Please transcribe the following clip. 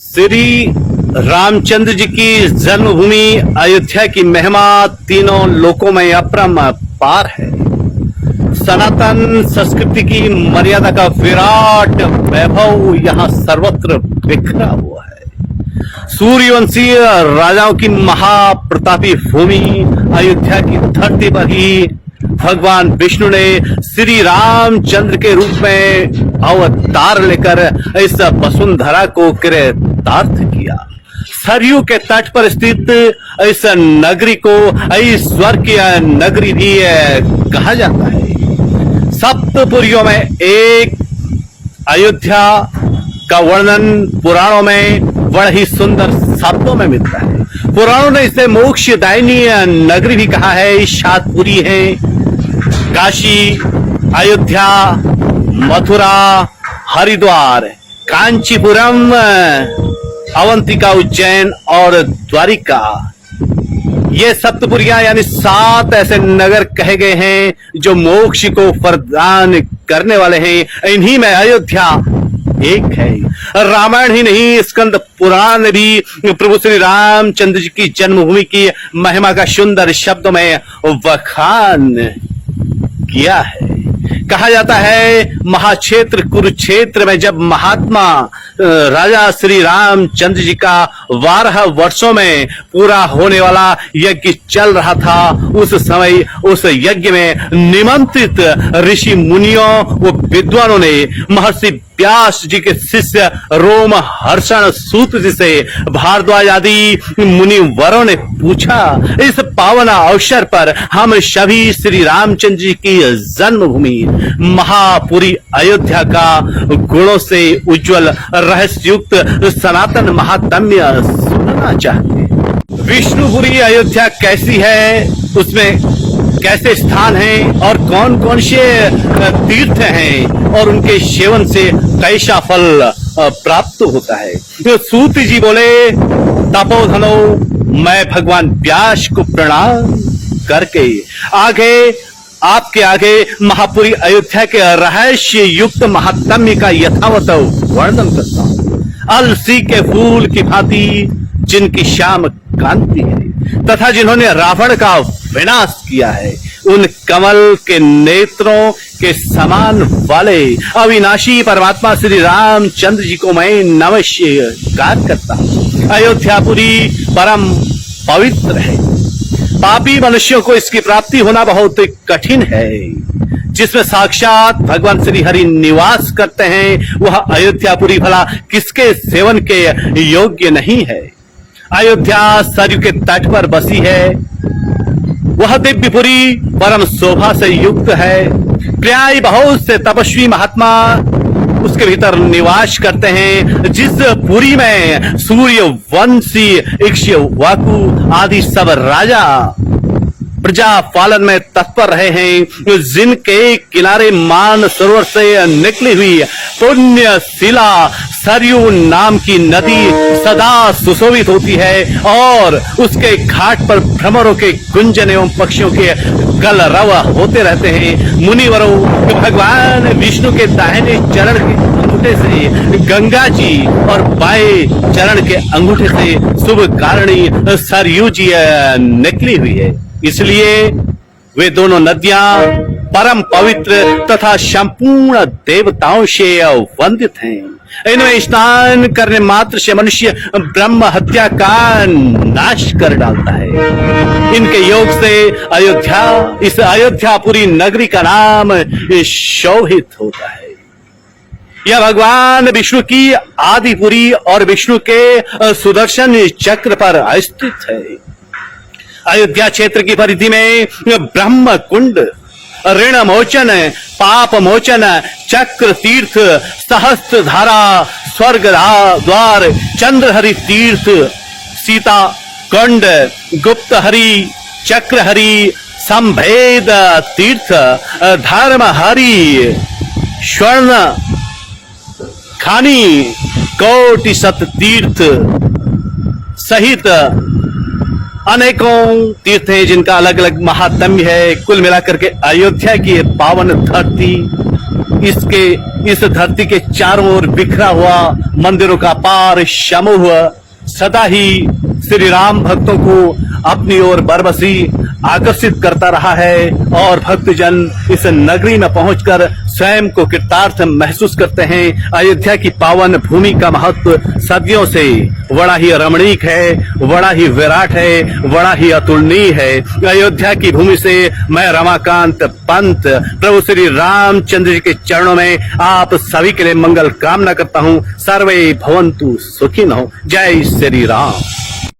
श्री रामचंद्र जी की जन्मभूमि अयोध्या की महिमा तीनों लोकों में अपरंपार है। सनातन संस्कृति की मर्यादा का विराट वैभव यहाँ सर्वत्र बिखरा हुआ है। सूर्यवंशी राजाओं की महाप्रतापी भूमि अयोध्या की धरती पर ही भगवान विष्णु ने श्री रामचंद्र के रूप में अवतार लेकर इस वसुंधरा को कृतार्थ किया। सरयू के तट पर स्थित इस नगरी को ईश्वर की नगरी भी कहा जाता है। सप्तपुरियों में एक अयोध्या का वर्णन पुराणों में बड़ा ही सुंदर शब्दों में मिलता है। पुराणों ने इसे मोक्षदायिनी नगरी भी कहा है। शातपुरी है, काशी, अयोध्या, मथुरा, हरिद्वार, कांचीपुरम, अवंतिका, उज्जैन और द्वारिका, ये सप्तपुरियां यानी 7 ऐसे नगर कहे गए हैं जो मोक्ष को प्रदान करने वाले हैं। इन्हीं में अयोध्या एक है। रामायण ही नहीं, स्कंद पुराण ने भी प्रभु श्री रामचंद्र जी की जन्मभूमि की महिमा का सुंदर शब्दों में बखान किया है। कहा जाता है महाक्षेत्र कुरुक्षेत्र में जब महात्मा राजा श्री रामचंद्र जी का 12 वर्षों में पूरा होने वाला यज्ञ चल रहा था, उस समय उस यज्ञ में निमंत्रित ऋषि मुनियों व विद्वानों ने महर्षि व्यास जी के शिष्य रोम हर्षण सूत जी से भारद्वाज आदि मुनिवरों ने पूछा, इस पावन अवसर पर हम सभी श्री रामचंद्र जी की जन्मभूमि महापुरी अयोध्या का गुणों से उज्जवल रहस्ययुक्त सनातन महात्म्य सुनना चाहते। विष्णुपुरी अयोध्या कैसी है, उसमें कैसे स्थान हैं और कौन कौन से तीर्थ हैं और उनके सेवन से कैसा फल प्राप्त होता है। तो सूत जी बोले, तपोधनो, मैं भगवान व्यास को प्रणाम करके आपके आगे महापुरी अयोध्या के रहस्य युक्त महात्म्य का यथावत वर्णन करता हूँ। अलसी के फूल की भांति जिनकी श्याम कांति है तथा जिन्होंने रावण का विनाश किया है, उन कमल के नेत्रों के समान वाले अविनाशी परमात्मा श्री रामचंद्र जी को मैं नमस्कार करता हूँ। अयोध्यापुरी परम पवित्र है। पापी मनुष्यों को इसकी प्राप्ति होना बहुत कठिन है। जिसमें साक्षात भगवान श्री हरि निवास करते हैं, वह अयोध्यापुरी भला किसके सेवन के योग्य नहीं है। अयोध्या सरयू के तट पर बसी है। वह दिव्यपुरी परम शोभा से युक्त है। प्राय बहुत से तपस्वी महात्मा उसके भीतर निवास करते हैं। जिस पुरी में सूर्यवंशी, इक्ष्वाकु आदि सब राजा प्रजा पालन में तत्पर रहे हैं, जिनके किनारे मान सरोवर से निकली हुई पुण्य शिला सरयू नाम की नदी सदा सुशोभित होती है और उसके घाट पर भ्रमरों के गुंजन एवं पक्षियों के कलरव होते रहते हैं। मुनिवरों, भगवान विष्णु के दाहिने चरण के अंगूठे से गंगा जी और बाएं चरण के अंगूठे से शुभ कारिणी सरयू जी निकली हुई है। इसलिए वे दोनों नदियां परम पवित्र तथा संपूर्ण देवताओं से वंदित हैं। इनमें स्नान करने मात्र से मनुष्य ब्रह्म हत्या का नाश कर डालता है। इनके योग से इस अयोध्यापुरी नगरी का नाम शोभित होता है। यह भगवान विष्णु की आदिपुरी और विष्णु के सुदर्शन चक्र पर स्थित है। अयोध्या क्षेत्र की परिधि में ब्रह्म कुंड, ऋण मोचन, पाप मोचन, चक्र तीर्थ, सहस्त्र धारा, स्वर्ग द्वार, चंद्रहरि तीर्थ, सीता कुंड, गुप्त हरि, चक्र हरि, संभेद तीर्थ, धर्म हरि, स्वर्ण खानी, कोटि सत तीर्थ सहित अनेकों तीर्थ हैं जिनका अलग अलग महात्म्य है। कुल मिलाकर के अयोध्या की पावन धरती इसके इस धरती के चारों ओर बिखरा हुआ मंदिरों का पार समूह सदा ही श्री राम भक्तों को अपनी ओर बरबसी आकर्षित करता रहा है और भक्तजन इस नगरी में पहुंचकर स्वयं को कृतार्थ महसूस करते हैं। अयोध्या की पावन भूमि का महत्व सदियों से बड़ा ही रमणीक है, बड़ा ही विराट है, बड़ा ही अतुलनीय है। अयोध्या की भूमि से मैं रमाकांत पंत प्रभु श्री रामचंद्र जी के चरणों में आप सभी के लिए मंगल कामना करता हूँ। सर्वे भवन्तु सुखिनः। जय श्री राम।